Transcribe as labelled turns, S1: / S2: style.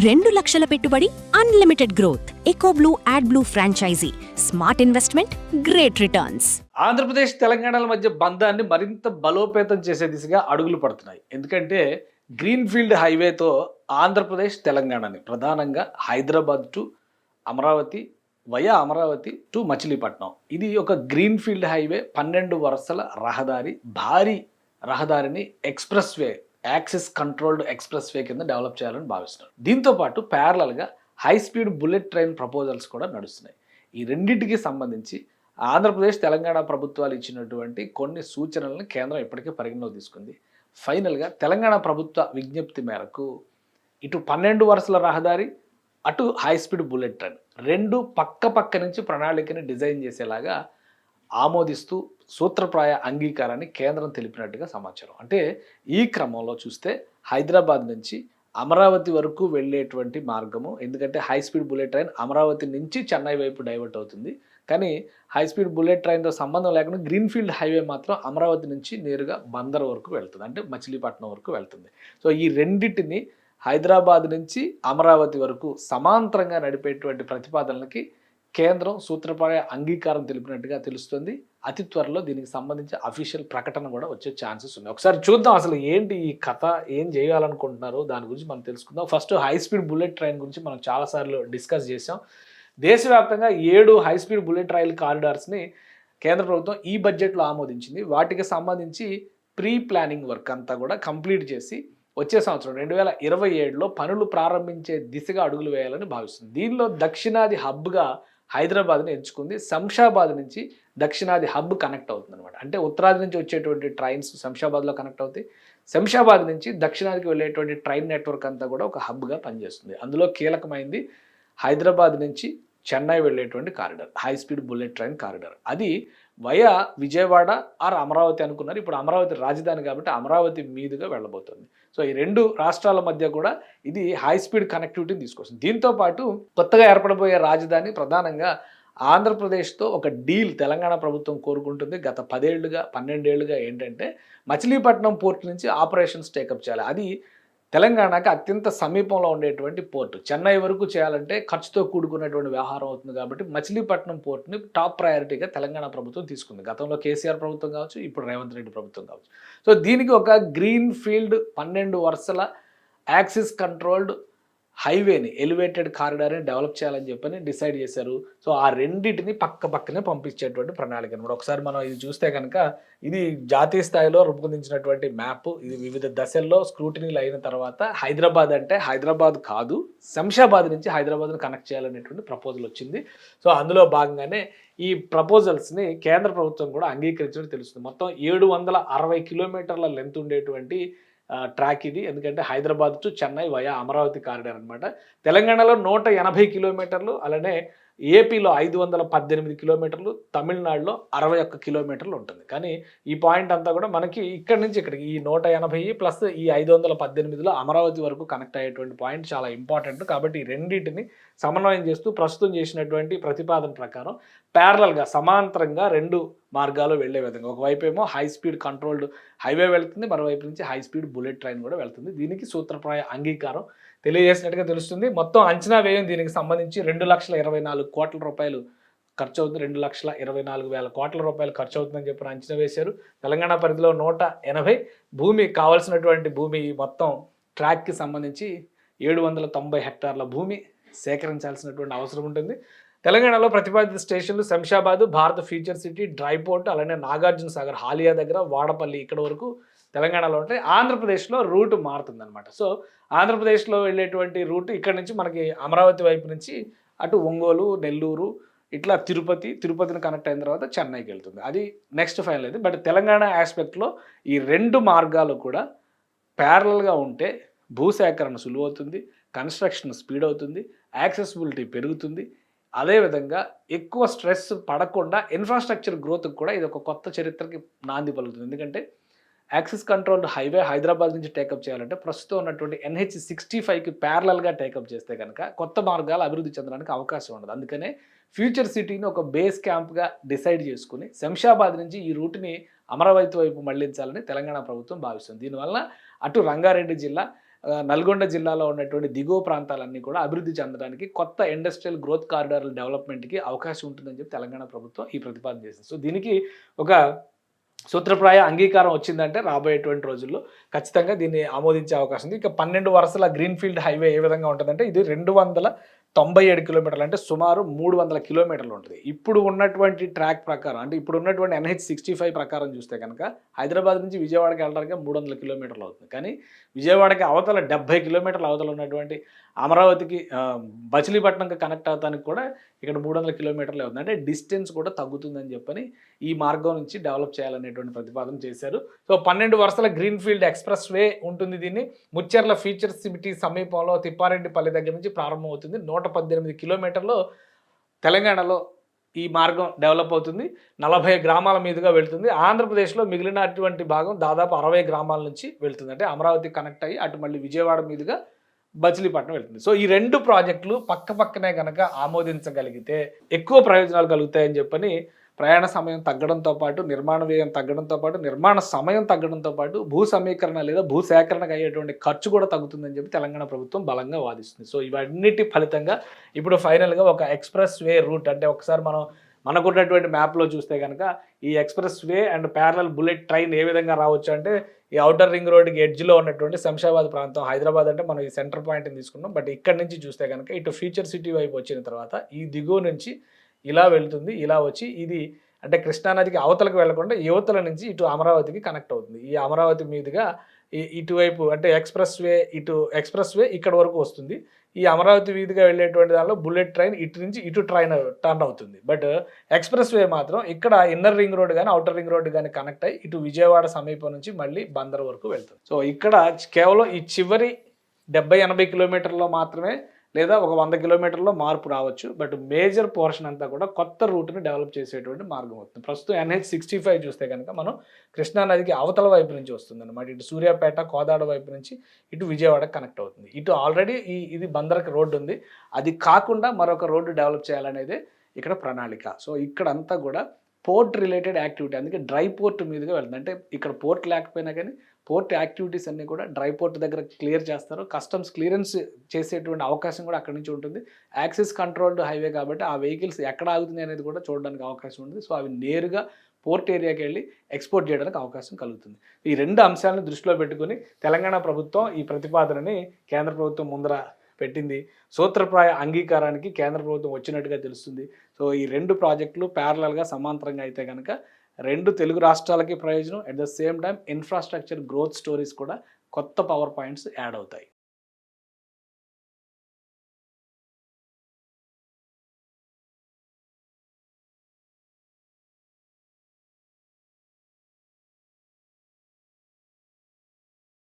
S1: 2 లక్షల పెట్టుబడి, unlimited growth. EcoBlue AdBlue franchisee. Smart investment, great returns.
S2: Andhra Pradesh తెలంగాణల మధ్య బంధాన్ని మరింత బలోపేతం చేసే దిశగా అడుగులు పడుతున్నాయి. ఎందుకంటే గ్రీన్ఫీల్డ్ హైవేతో ఆంధ్రప్రదేశ్ తెలంగాణని ప్రధానంగా Hyderabad to Amaravati, via Amaravati to Machilipatnam, ఇది ఒక గ్రీన్ఫీల్డ్ హైవే, 12 వరుసల రహదారి, భారీ రహదారిని express way, access controlled express way కింద డెవలప్ చేయాలని భావిస్తున్నారు. దీంతోపాటు ప్యారలల్గా high speed bullet train proposals కూడా నడుస్తున్నాయి. ఈ రెండింటికి సంబంధించి ఆంధ్రప్రదేశ్ తెలంగాణ ప్రభుత్వాలు ఇచ్చినటువంటి కొన్ని సూచనలను కేంద్రం ఇప్పటికే పరిగణలోకి తీసుకుంది. ఫైనల్గా తెలంగాణ ప్రభుత్వ విజ్ఞప్తి మేరకు ఇటు 12 వరుసల రహదారి, అటు హై స్పీడ్ బుల్లెట్ ట్రైన్ రెండు పక్క నుంచి ప్రణాళికని డిజైన్ చేసేలాగా ఆమోదిస్తూ సూత్రప్రాయ అంగీకారాన్ని కేంద్రం తెలిపినట్టుగా సమాచారం. అంటే ఈ క్రమంలో చూస్తే హైదరాబాద్ నుంచి అమరావతి వరకు వెళ్ళేటువంటి మార్గము, ఎందుకంటే high speed bullet train Amaravati నుంచి చెన్నై వైపు డైవర్ట్ అవుతుంది, కానీ హై స్పీడ్ బుల్లెట్ ట్రైన్తో సంబంధం లేకుండా గ్రీన్ఫీల్డ్ హైవే మాత్రం అమరావతి నుంచి నేరుగా బందర్ వరకు వెళ్తుంది, అంటే మచిలీపట్నం వరకు వెళ్తుంది. సో ఈ రెండింటిని హైదరాబాద్ నుంచి అమరావతి వరకు సమాంతరంగా నడిపేటువంటి ప్రతిపాదనలకి కేంద్రం సూత్రప్రాయ అంగీకారం తెలిపినట్టుగా తెలుస్తుంది. అతి త్వరలో దీనికి సంబంధించి అఫీషియల్ ప్రకటన కూడా వచ్చే ఛాన్సెస్ ఉన్నాయి. ఒకసారి చూద్దాం అసలు ఏంటి ఈ కథ, ఏం చేయాలనుకుంటున్నారు, దాని గురించి మనం తెలుసుకుందాం. First high speed bullet train గురించి మనం చాలాసార్లు డిస్కస్ చేసాం. దేశవ్యాప్తంగా 7 హై స్పీడ్ బుల్లెట్ రైల్ కారిడార్స్ని కేంద్ర ప్రభుత్వం ఈ బడ్జెట్లో ఆమోదించింది. వాటికి సంబంధించి ప్రీ ప్లానింగ్ వర్క్ అంతా కూడా కంప్లీట్ చేసి వచ్చే సంవత్సరం 2027లో పనులు ప్రారంభించే దిశగా అడుగులు వేయాలని భావిస్తుంది. దీనిలో దక్షిణాది హబ్గా హైదరాబాద్ని ఎంచుకుంది. శంషాబాద్ నుంచి దక్షిణాది హబ్ కనెక్ట్ అవుతుంది అనమాట. అంటే ఉత్తరాది నుంచి వచ్చేటువంటి ట్రైన్స్ శంషాబాద్లో కనెక్ట్ అవుతాయి. శంషాబాద్ నుంచి దక్షిణాదికి వెళ్ళేటువంటి ట్రైన్ నెట్వర్క్ అంతా కూడా ఒక హబ్గా పనిచేస్తుంది. అందులో కీలకమైంది హైదరాబాద్ నుంచి చెన్నై వెళ్ళేటువంటి corridor, high speed bullet train corridor. అది వయా విజయవాడ ఆర్ అమరావతి అనుకున్నారు. ఇప్పుడు అమరావతి రాజధాని కాబట్టి అమరావతి మీదుగా వెళ్ళబోతుంది. సో ఈ రెండు రాష్ట్రాల మధ్య కూడా ఇది హై స్పీడ్ కనెక్టివిటీని తీసుకొస్తుంది. దీంతోపాటు కొత్తగా ఏర్పడబోయే రాజధాని ప్రధానంగా ఆంధ్రప్రదేశ్తో ఒక డీల్ తెలంగాణ ప్రభుత్వం కోరుకుంటుంది. గత 12 ఏళ్ళుగా ఏంటంటే మచిలీపట్నం పోర్ట్ నుంచి ఆపరేషన్స్ టేకప్ చేయాలి. అది తెలంగాణకి అత్యంత సమీపంలో ఉండేటువంటి పోర్టు. చెన్నై వరకు చేయాలంటే ఖర్చుతో కూడుకున్నటువంటి వ్యవహారం అవుతుంది కాబట్టి మచిలీపట్నం పోర్టుని టాప్ ప్రయారిటీగా తెలంగాణ ప్రభుత్వం తీసుకుంది. గతంలో కేసీఆర్ ప్రభుత్వం కావచ్చు, ఇప్పుడు రేవంత్ రెడ్డి ప్రభుత్వం కావచ్చు. సో దీనికి ఒక గ్రీన్ ఫీల్డ్ 12 వరుసల యాక్సిస్ కంట్రోల్డ్ హైవేని, ఎలివేటెడ్ కారిడార్ని డెవలప్ చేయాలని చెప్పని డిసైడ్ చేశారు. సో ఆ రెండింటిని పక్కనే పంపించేటువంటి ప్రణాళిక అనమాట. ఒకసారి మనం ఇది చూస్తే కనుక ఇది జాతీయ స్థాయిలో రూపొందించినటువంటి మ్యాప్. ఇది వివిధ దశల్లో స్క్రూటినీలు అయిన తర్వాత హైదరాబాద్ అంటే హైదరాబాద్ కాదు, శంషాబాద్ నుంచి హైదరాబాద్ని కనెక్ట్ చేయాలనేటువంటి ప్రపోజల్ వచ్చింది. సో అందులో భాగంగానే ఈ ప్రపోజల్స్ని కేంద్ర ప్రభుత్వం కూడా అంగీకరించడం తెలుస్తుంది. మొత్తం 760 కిలోమీటర్ల లెంత్ ఉండేటువంటి ట్రాక్ ఇది. ఎందుకంటే Hyderabad to Chennai via Amaravati corridor అనమాట. తెలంగాణలో 180 కిలోమీటర్లు, అలానే ఏపీలో 518 కిలోమీటర్లు, తమిళనాడులో 61 కిలోమీటర్లు ఉంటుంది. కానీ ఈ పాయింట్ అంతా కూడా మనకి ఇక్కడి నుంచి ఇక్కడికి ఈ 180 ప్లస్ ఈ 518లో అమరావతి వరకు కనెక్ట్ అయ్యేటువంటి పాయింట్ చాలా ఇంపార్టెంట్. కాబట్టి ఈ రెండింటిని సమన్వయం చేస్తూ ప్రస్తుతం చేసినటువంటి ప్రతిపాదన ప్రకారం ప్యారలల్గా సమాంతరంగా 2 మార్గాలు వెళ్లే విధంగా, ఒకవైపు ఏమో హై స్పీడ్ కంట్రోల్డ్ హైవే వెళ్తుంది, మరోవైపు నుంచి హై స్పీడ్ బుల్లెట్ ట్రైన్ కూడా వెళ్తుంది. దీనికి సూత్రప్రాయ అంగీకారం తెలియజేసినట్టుగా తెలుస్తుంది. మొత్తం అంచనా వ్యయం దీనికి సంబంధించి 2,24 కోట్ల రూపాయలు ఖర్చు అవుతుంది. 2,24,000 కోట్ల రూపాయలు ఖర్చు అవుతుందని చెప్పి అంచనా వేశారు. తెలంగాణ పరిధిలో 180 భూమి కావాల్సినటువంటి భూమి, మొత్తం ట్రాక్కి సంబంధించి 790 హెక్టార్ల భూమి సేకరించాల్సినటువంటి అవసరం ఉంటుంది. తెలంగాణలో ప్రతిపాదిత స్టేషన్లు Shamshabad, Bharat future city, dry port, అలానే నాగార్జున సాగర్, హాలియా దగ్గర, వాడపల్లి ఇక్కడ వరకు తెలంగాణలో ఉంటాయి. ఆంధ్రప్రదేశ్లో రూట్ మారుతుందన్నమాట. సో ఆంధ్రప్రదేశ్లో వెళ్ళేటువంటి రూట్ ఇక్కడ నుంచి మనకి అమరావతి వైపు నుంచి అటు ఒంగోలు, నెల్లూరు, ఇట్లా తిరుపతిని కనెక్ట్ అయిన తర్వాత చెన్నైకి వెళ్తుంది. అది నెక్స్ట్ ఫైనల్ అయింది. బట్ తెలంగాణ ఆస్పెక్ట్లో ఈ 2 మార్గాలు కూడా ప్యారలల్గా ఉంటే భూసేకరణ సులువవుతుంది, కన్స్ట్రక్షన్ స్పీడ్ అవుతుంది, యాక్సెసిబిలిటీ పెరుగుతుంది. అదేవిధంగా ఎక్కువ స్ట్రెస్ పడకుండా ఇన్ఫ్రాస్ట్రక్చర్ గ్రోత్కి కూడా ఇది ఒక కొత్త చరిత్రకి నాంది పలుకుతుంది. ఎందుకంటే యాక్సిస్ కంట్రోల్డ్ హైవే హైదరాబాద్ నుంచి టేకప్ చేయాలంటే ప్రస్తుతం ఉన్నటువంటి NH65కి ప్యారలల్గా టేకప్ చేస్తే కనుక కొత్త మార్గాలు అభివృద్ధి చెందడానికి అవకాశం ఉండదు. అందుకనే ఫ్యూచర్ సిటీని ఒక బేస్ క్యాంప్గా డిసైడ్ చేసుకుని శంషాబాద్ నుంచి ఈ రూట్ని అమరావతి వైపు మళ్లించాలని తెలంగాణ ప్రభుత్వం భావిస్తుంది. దీనివల్ల అటు రంగారెడ్డి జిల్లా నల్గొండ జిల్లాలో ఉన్నటువంటి దిగువ ప్రాంతాలన్నీ కూడా అభివృద్ధి చెందడానికి కొత్త ఇండస్ట్రియల్ గ్రోత్ కారిడార్ల డెవలప్మెంట్‌కి అవకాశం ఉంటుందని చెప్పి తెలంగాణ ప్రభుత్వం ఈ ప్రతిపాదన చేసింది. సో, దీనికి ఒక సూత్రప్రాయ అంగీకారం వచ్చిందంటే రాబోయేటువంటి రోజుల్లో ఖచ్చితంగా దీన్ని ఆమోదించే అవకాశం ఉంది. ఇక 12 వరుసల గ్రీన్‌ఫీల్డ్ హైవే ఏ విధంగా ఉంటదంటే ఇది 297 కిలోమీటర్లు అంటే సుమారు 300 కిలోమీటర్లు ఉంటుంది. ఇప్పుడు ఉన్నటువంటి ట్రాక్ ప్రకారం అంటే ఇప్పుడు ఉన్నటువంటి NH-65 ప్రకారం చూస్తే కనుక హైదరాబాద్ నుంచి విజయవాడకి వెళ్ళడానికి 300 కిలోమీటర్లు అవుతుంది. కానీ విజయవాడకి అవతల 70 కిలోమీటర్ల అవతల ఉన్నటువంటి అమరావతికి మచిలీపట్నంకి కనెక్ట్ అవ్వడానికి కూడా ఇక్కడ 300 కిలోమీటర్లే అవుతుంది. అంటే డిస్టెన్స్ కూడా తగ్గుతుందని చెప్పని ఈ మార్గం నుంచి డెవలప్ చేయాలనేటువంటి ప్రతిపాదన చేశారు. సో, 12 వరుసల గ్రీన్‌ఫీల్డ్ ఎక్స్‌ప్రెస్ వే ఉంటుంది. దీన్ని ముచ్చెర్ల ఫీచర్ సిటీ సమీపంలో తిప్పారెడ్డిపల్లి దగ్గర నుంచి ప్రారంభమవుతుంది. 118 కిలోమీటర్లు తెలంగాణలో ఈ మార్గం డెవలప్ అవుతుంది. 40 గ్రామాల మీదుగా వెళ్తుంది. ఆంధ్రప్రదేశ్‌లో మిగిలినటువంటి భాగం దాదాపు 60 గ్రామాల నుంచి వెళ్తుంది. అంటే అమరావతి కనెక్ట్ అయ్యి అటు మళ్ళీ విజయవాడ మీదుగా మచిలీపట్నం వెళ్తుంది. సో, ఈ 2 ప్రాజెక్టులు పక్కనే గనక ఆమోదించగలిగితే ఎక్కువ ప్రయోజనాలు కలుగుతాయని చెప్పని ప్రయాణ సమయం తగ్గడంతో పాటు, నిర్మాణ వ్యయం తగ్గడంతో పాటు, నిర్మాణ సమయం తగ్గడంతో పాటు, భూ సమీకరణ లేదా భూ సేకరణకు అయ్యేటువంటి ఖర్చు కూడా తగ్గుతుందని చెప్పి తెలంగాణ ప్రభుత్వం బలంగా వాదిస్తుంది. సో, ఇవన్నిటి ఫలితంగా ఇప్పుడు ఫైనల్‌గా ఒక ఎక్స్‌ప్రెస్ వే రూట్ అంటే ఒకసారి మనకున్నటువంటి మ్యాప్‌లో చూస్తే గనక ఈ express way and parallel bullet train ఏ విధంగా రావచ్చు అంటే ఈ ఔటర్ రింగ్ రోడ్‌కి ఎడ్జ్‌లో ఉన్నటువంటి శంషాబాద్ ప్రాంతం, హైదరాబాద్ అంటే మనం ఈ సెంటర్ పాయింట్‌ని తీసుకున్నాం. బట్ ఇక్కడి నుంచి చూస్తే గనక ఇటు ఫ్యూచర్ సిటీ వైపు వచ్చిన తర్వాత ఈ దిగువ నుంచి ఇలా వెళ్తుంది. ఇలా వచ్చి ఇది అంటే కృష్ణానదికి అవతలకు వెళ్లకుండా యువతల నుంచి ఇటు అమరావతికి కనెక్ట్ అవుతుంది. ఈ అమరావతి మీదుగా ఇటువైపు అంటే ఎక్స్‌ప్రెస్ వే ఇక్కడి వరకు వస్తుంది. ఈ అమరావతి వీధిగా వెళ్ళేటువంటి దానిలో బుల్లెట్ ట్రైన్ ఇటు నుంచి ఇటు ట్రైన్ టర్న్ అవుతుంది. బట్ ఎక్స్‌ప్రెస్ వే మాత్రం ఇక్కడ ఇన్నర్ రింగ్ రోడ్ గాని, ఔటర్ రింగ్ రోడ్ గాని కనెక్ట్ అయ్యి ఇటు విజయవాడ సమీపం నుంచి మళ్ళీ బందర్ వరకు వెళ్తుంది. సో, ఇక్కడ కేవలం ఈ చివరి 70-80 కిలోమీటర్లో మాత్రమే లేదా ఒక 100 కిలోమీటర్లో మార్పు రావచ్చు. బట్ మేజర్ పోర్షన్ అంతా కూడా కొత్త రూట్‌ని డెవలప్ చేసేటువంటి మార్గం అవుతుంది. ప్రస్తుతం NH-65 చూస్తే కనుక మనం కృష్ణానదికి అవతల వైపు నుంచి వస్తుందన్నమాట. ఇటు సూర్యాపేట, కోదాడ వైపు నుంచి ఇటు విజయవాడకి కనెక్ట్ అవుతుంది. ఇటు ఆల్రెడీ ఇది బందర్కి రోడ్డు ఉంది. అది కాకుండా మరొక రోడ్డు డెవలప్ చేయాలనేదే ఇక్కడ ప్రణాళిక. సో, ఇక్కడంతా కూడా పోర్ట్ రిలేటెడ్ యాక్టివిటీ అందుకే డ్రై పోర్ట్ మీదుగా వెళ్తుంది. అంటే ఇక్కడ పోర్ట్ లేకపోయినా కానీ పోర్ట్ యాక్టివిటీస్ అన్నీ కూడా డ్రై పోర్ట్ దగ్గర క్లియర్ చేస్తారు. కస్టమ్స్ క్లియరెన్స్ చేసేటువంటి అవకాశం కూడా అక్కడి నుంచి ఉంటుంది. యాక్సెస్ కంట్రోల్డ్ హైవే కాబట్టి ఆ వెహికల్స్ ఎక్కడ ఆగుతుంది అనేది కూడా చూడడానికి అవకాశం ఉంటుంది. సో, అవి నేరుగా పోర్ట్ ఏరియాకి వెళ్ళి ఎక్స్పోర్ట్ చేయడానికి అవకాశం కలుగుతుంది. ఈ 2 అంశాలను దృష్టిలో పెట్టుకుని తెలంగాణ ప్రభుత్వం ఈ ప్రతిపాదనని కేంద్ర ప్రభుత్వం ముందర పెట్టింది. సూత్రప్రాయ అంగీకారానికి కేంద్ర ప్రభుత్వం వచ్చినట్టుగా తెలుస్తుంది. సో, ఈ 2 ప్రాజెక్టులు ప్యారలల్‌గా సమాంతరంగా అయితే కనుక 2 తెలుగు రాష్ట్రాలకి ప్రయోజనం. At the same time infrastructure growth stories కూడా కొత్త పవర్ పాయింట్స్ యాడ్ అవుతాయి.